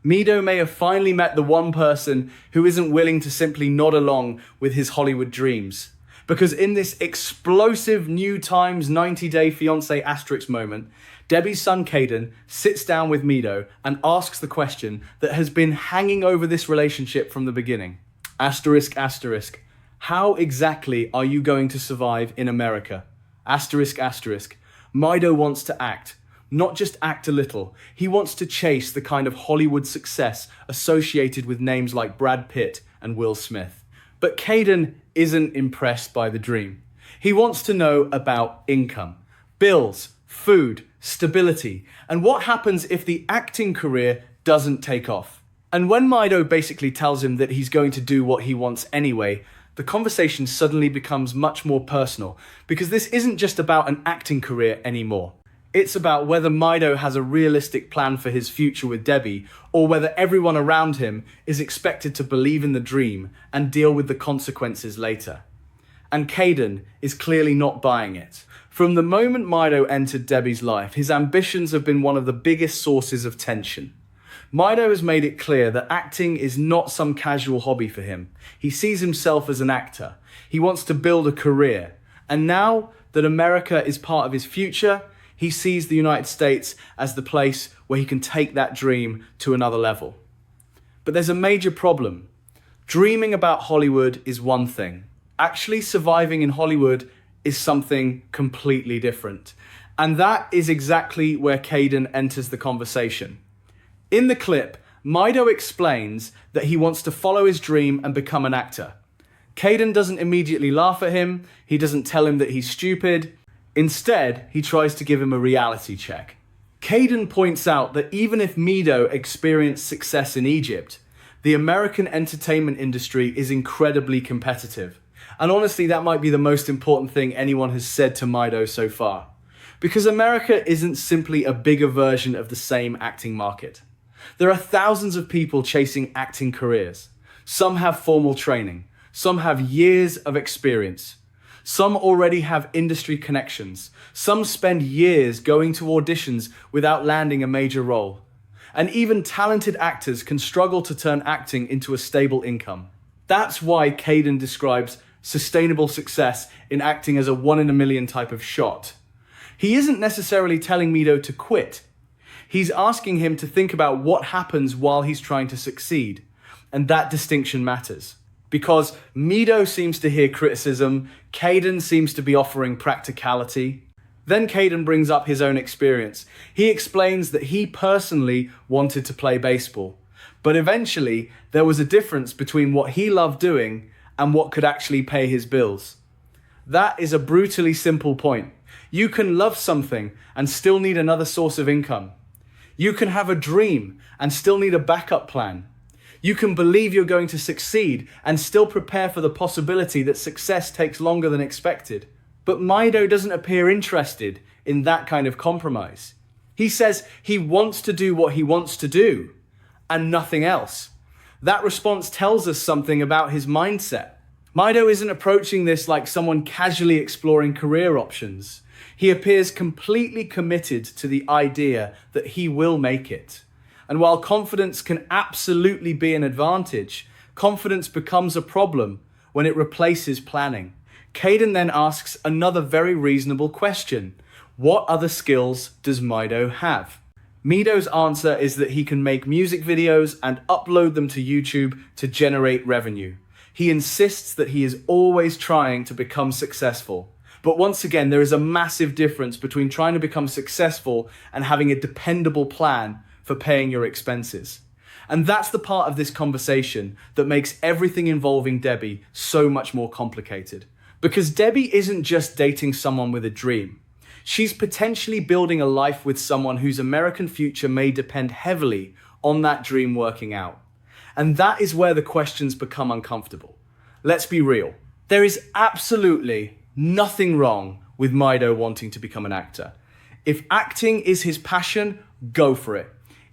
Mido may have finally met the one person who isn't willing to simply nod along with his Hollywood dreams. Because in this explosive new times 90-day fiancé asterisk moment, Debby's son Caden sits down with Mido and asks the question that has been hanging over this relationship from the beginning. Asterisk, asterisk. How exactly are you going to survive in America? Asterisk, asterisk. Mido wants to act. Not just act a little. He wants to chase the kind of Hollywood success associated with names like Brad Pitt and Will Smith. But Caden isn't impressed by the dream. He wants to know about income, bills, food, stability, and what happens if the acting career doesn't take off. And when Mido basically tells him that he's going to do what he wants anyway, the conversation suddenly becomes much more personal, because this isn't just about an acting career anymore. It's about whether Mido has a realistic plan for his future with Debby, or whether everyone around him is expected to believe in the dream and deal with the consequences later. And Caden is clearly not buying it. From the moment Mido entered Debby's life, his ambitions have been one of the biggest sources of tension. Mido has made it clear that acting is not some casual hobby for him. He sees himself as an actor. He wants to build a career. And now that America is part of his future, he sees the United States as the place where he can take that dream to another level. But there's a major problem. Dreaming about Hollywood is one thing. Actually surviving in Hollywood is something completely different. And that is exactly where Caden enters the conversation. In the clip, Mido explains that he wants to follow his dream and become an actor. Caden doesn't immediately laugh at him. He doesn't tell him that he's stupid. Instead, he tries to give him a reality check. Caden points out that even if Mido experienced success in Egypt, the American entertainment industry is incredibly competitive. And honestly, that might be the most important thing anyone has said to Mido so far. Because America isn't simply a bigger version of the same acting market. There are thousands of people chasing acting careers. Some have formal training. Some have years of experience. Some already have industry connections. Some spend years going to auditions without landing a major role. And even talented actors can struggle to turn acting into a stable income. That's why Caden describes sustainable success in acting as a 1 in a million type of shot. He isn't necessarily telling Mido to quit. He's asking him to think about what happens while he's trying to succeed. And that distinction matters. Because Mido seems to hear criticism, Caden seems to be offering practicality. Then Caden brings up his own experience. He explains that he personally wanted to play baseball. But eventually, there was a difference between what he loved doing and what could actually pay his bills. That is a brutally simple point. You can love something and still need another source of income. You can have a dream and still need a backup plan. You can believe you're going to succeed and still prepare for the possibility that success takes longer than expected. But Mido doesn't appear interested in that kind of compromise. He says he wants to do what he wants to do and nothing else. That response tells us something about his mindset. Mido isn't approaching this like someone casually exploring career options. He appears completely committed to the idea that he will make it. And while confidence can absolutely be an advantage, confidence becomes a problem when it replaces planning. Caden then asks another very reasonable question. What other skills does Mido have? Mido's answer is that he can make music videos and upload them to YouTube to generate revenue. He insists that he is always trying to become successful. But once again, there is a massive difference between trying to become successful and having a dependable plan for paying your expenses. And that's the part of this conversation that makes everything involving Debby so much more complicated. Because Debby isn't just dating someone with a dream. She's potentially building a life with someone whose American future may depend heavily on that dream working out. And that is where the questions become uncomfortable. Let's be real. There is absolutely nothing wrong with Mido wanting to become an actor. If acting is his passion, go for it.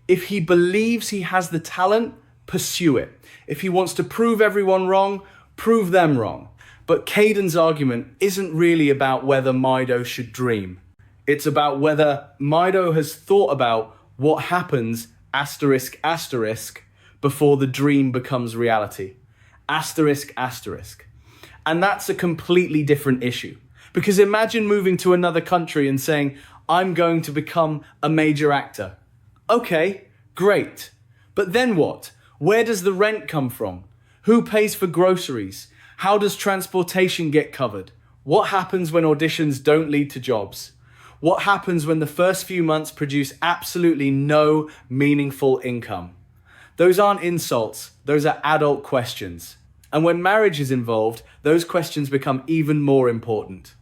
If he believes he has the talent, pursue it. If he wants to prove everyone wrong, prove them wrong. But Caden's argument isn't really about whether Mido should dream. It's about whether Mido has thought about what happens asterisk, asterisk, before the dream becomes reality. Asterisk, asterisk. And that's a completely different issue. Because imagine moving to another country and saying, I'm going to become a major actor. Okay, great. But then what? Where does the rent come from? Who pays for groceries? How does transportation get covered? What happens when auditions don't lead to jobs? What happens when the first few months produce absolutely no meaningful income? Those aren't insults, those are adult questions. And when marriage is involved, those questions become even more important.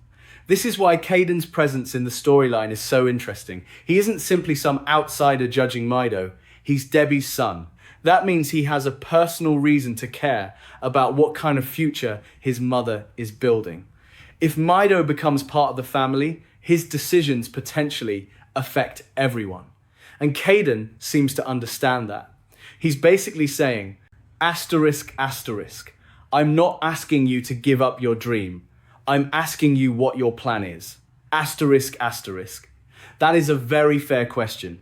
This is why Caden's presence in the storyline is so interesting. He isn't simply some outsider judging Mido, he's Debby's son. That means he has a personal reason to care about what kind of future his mother is building. If Mido becomes part of the family, his decisions potentially affect everyone. And Caden seems to understand that. He's basically saying, asterisk, asterisk, I'm not asking you to give up your dream. I'm asking you what your plan is. Asterisk, asterisk. That is a very fair question.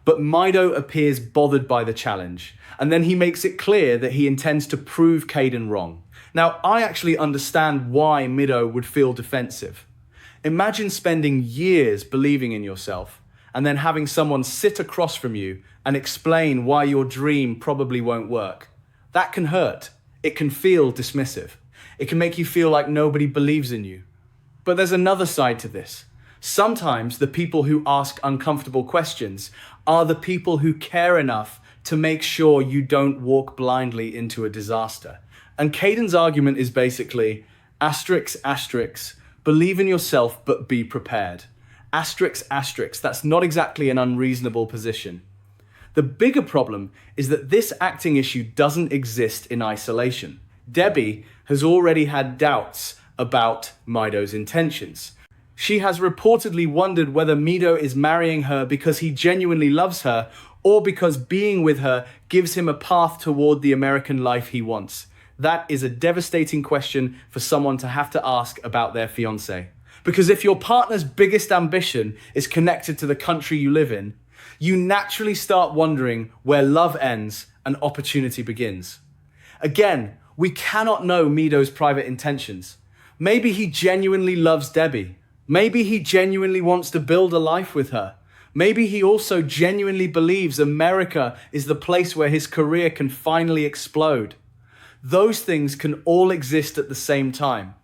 But Mido appears bothered by the challenge, and then he makes it clear that he intends to prove Caden wrong. Now, I actually understand why Mido would feel defensive. Imagine spending years believing in yourself, and then having someone sit across from you and explain why your dream probably won't work. That can hurt. It can feel dismissive. It can make you feel like nobody believes in you. But there's another side to this. Sometimes the people who ask uncomfortable questions are the people who care enough to make sure you don't walk blindly into a disaster. And Caden's argument is basically, asterisk, asterisk, believe in yourself but be prepared. Asterisk, asterisk, that's not exactly an unreasonable position. The bigger problem is that this acting issue doesn't exist in isolation. Debby has already had doubts about Mido's intentions. She has reportedly wondered whether Mido is marrying her because he genuinely loves her or because being with her gives him a path toward the American life he wants. That is a devastating question for someone to have to ask about their fiancé. Because if your partner's biggest ambition is connected to the country you live in, you naturally start wondering where love ends and opportunity begins. Again, we cannot know Mido's private intentions. Maybe he genuinely loves Debby. Maybe he genuinely wants to build a life with her. Maybe he also genuinely believes America is the place where his career can finally explode. Those things can all exist at the same time.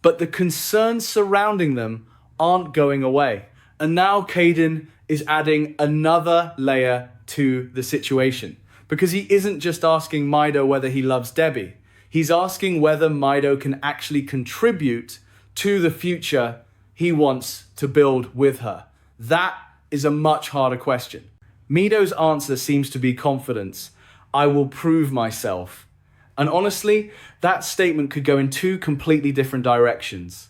But the concerns surrounding them aren't going away. And now Caden is adding another layer to the situation. Because he isn't just asking Mido whether he loves Debby. He's asking whether Mido can actually contribute to the future he wants to build with her. That is a much harder question. Mido's answer seems to be confidence. I will prove myself. And honestly, that statement could go in two completely different directions.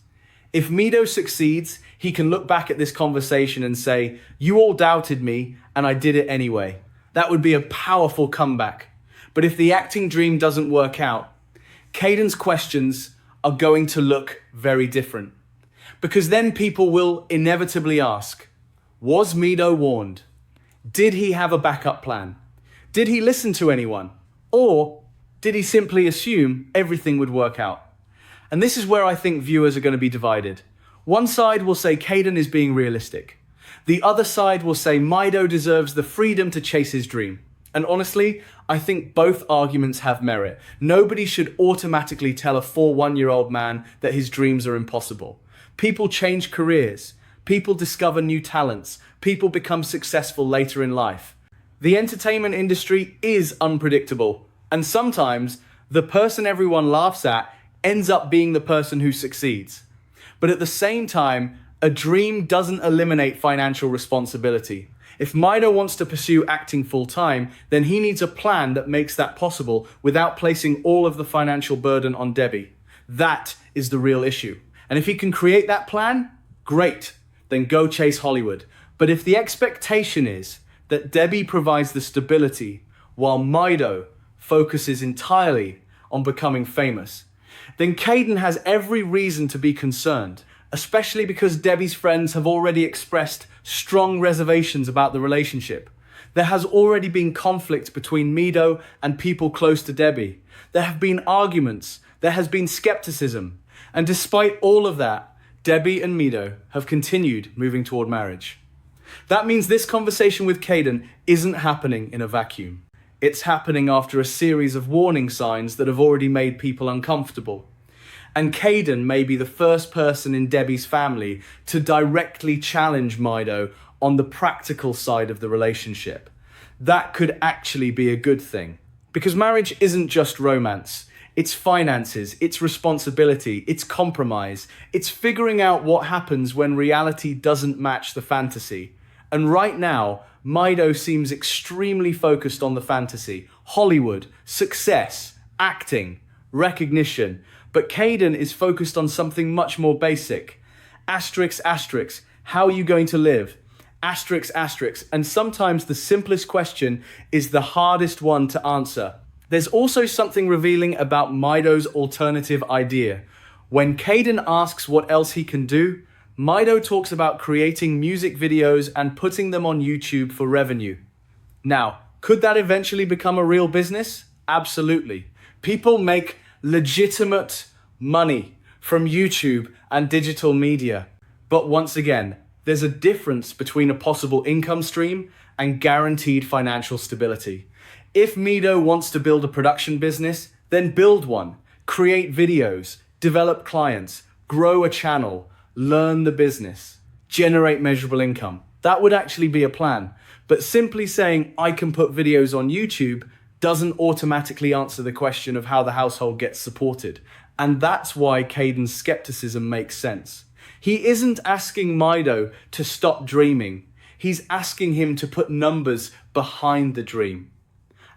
If Mido succeeds, he can look back at this conversation and say, you all doubted me and I did it anyway. That would be a powerful comeback. But if the acting dream doesn't work out, Caden's questions are going to look very different. Because then people will inevitably ask, was Mido warned? Did he have a backup plan? Did he listen to anyone? Or did he simply assume everything would work out? And this is where I think viewers are going to be divided. One side will say Caden is being realistic. The other side will say Mido deserves the freedom to chase his dream. And honestly, I think both arguments have merit. Nobody should automatically tell a 41-year-old man that his dreams are impossible. People change careers. People discover new talents. People become successful later in life. The entertainment industry is unpredictable. And sometimes the person everyone laughs at ends up being the person who succeeds. But at the same time, a dream doesn't eliminate financial responsibility. If Mido wants to pursue acting full-time, then he needs a plan that makes that possible without placing all of the financial burden on Debby. That is the real issue. And if he can create that plan, great, then go chase Hollywood. But if the expectation is that Debby provides the stability while Mido focuses entirely on becoming famous, then Caden has every reason to be concerned, especially because Debby's friends have already expressed strong reservations about the relationship. There has already been conflict between Mido and people close to Debby. There have been arguments. There has been skepticism. And despite all of that, Debby and Mido have continued moving toward marriage. That means this conversation with Caden isn't happening in a vacuum. It's happening after a series of warning signs that have already made people uncomfortable. And Caden may be the first person in Debby's family to directly challenge Mido on the practical side of the relationship. That could actually be a good thing. Because marriage isn't just romance. It's finances, it's responsibility, it's compromise. It's figuring out what happens when reality doesn't match the fantasy. And right now, Mido seems extremely focused on the fantasy. Hollywood, success, acting, recognition. But Caden is focused on something much more basic. Asterisk, asterisk, how are you going to live? Asterisk, asterisk. And sometimes the simplest question is the hardest one to answer. There's also something revealing about Mido's alternative idea. When Caden asks what else he can do, Mido talks about creating music videos and putting them on YouTube for revenue. Now, could that eventually become a real business? Absolutely. People make legitimate money from YouTube and digital media. But once again, there's a difference between a possible income stream and guaranteed financial stability. If Mido wants to build a production business, then build one. Create videos, develop clients, grow a channel, learn the business, generate measurable income. That would actually be a plan. But simply saying, I can put videos on YouTube doesn't automatically answer the question of how the household gets supported. And that's why Caden's skepticism makes sense. He isn't asking Mido to stop dreaming. He's asking him to put numbers behind the dream.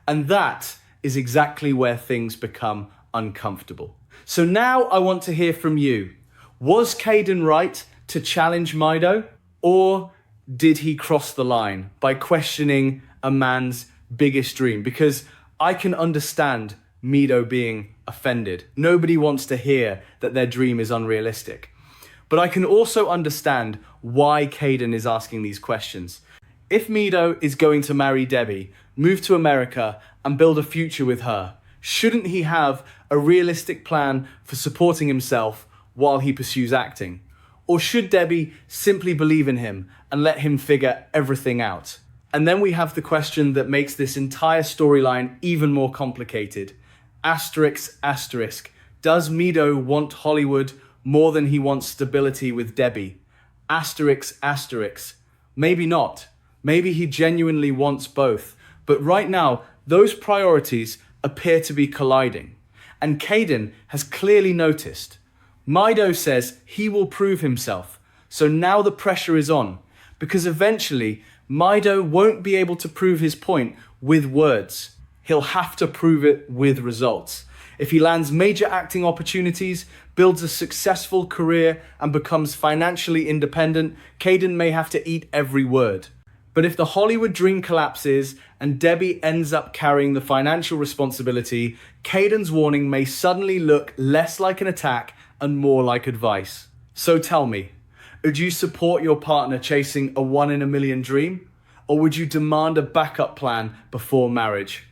And that is exactly where things become uncomfortable. So now I want to hear from you. Was Caden right to challenge Mido? Or did he cross the line by questioning a man's biggest dream? Because I can understand Mido being offended. Nobody wants to hear that their dream is unrealistic. But I can also understand why Caden is asking these questions. If Mido is going to marry Debby, move to America, and build a future with her, shouldn't he have a realistic plan for supporting himself while he pursues acting? Or should Debby simply believe in him and let him figure everything out? And then we have the question that makes this entire storyline even more complicated. Asterisk, asterisk. Does Mido want Hollywood more than he wants stability with Debby? Asterisk, asterisk. Maybe not. Maybe he genuinely wants both. But right now, those priorities appear to be colliding. And Caden has clearly noticed. Mido says he will prove himself. So now the pressure is on. Because eventually, Mido won't be able to prove his point with words. He'll have to prove it with results. If he lands major acting opportunities, builds a successful career, and becomes financially independent, Caden may have to eat every word. But if the Hollywood dream collapses and Debby ends up carrying the financial responsibility, Caden's warning may suddenly look less like an attack and more like advice. So tell me, would you support your partner chasing a 1 in a million dream? Or would you demand a backup plan before marriage?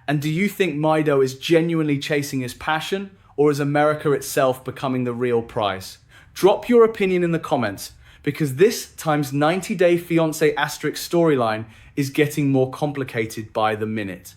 And do you think Mido is genuinely chasing his passion, or is America itself becoming the real prize? Drop your opinion in the comments, because this times 90 Day Fiancé asterisk storyline is getting more complicated by the minute.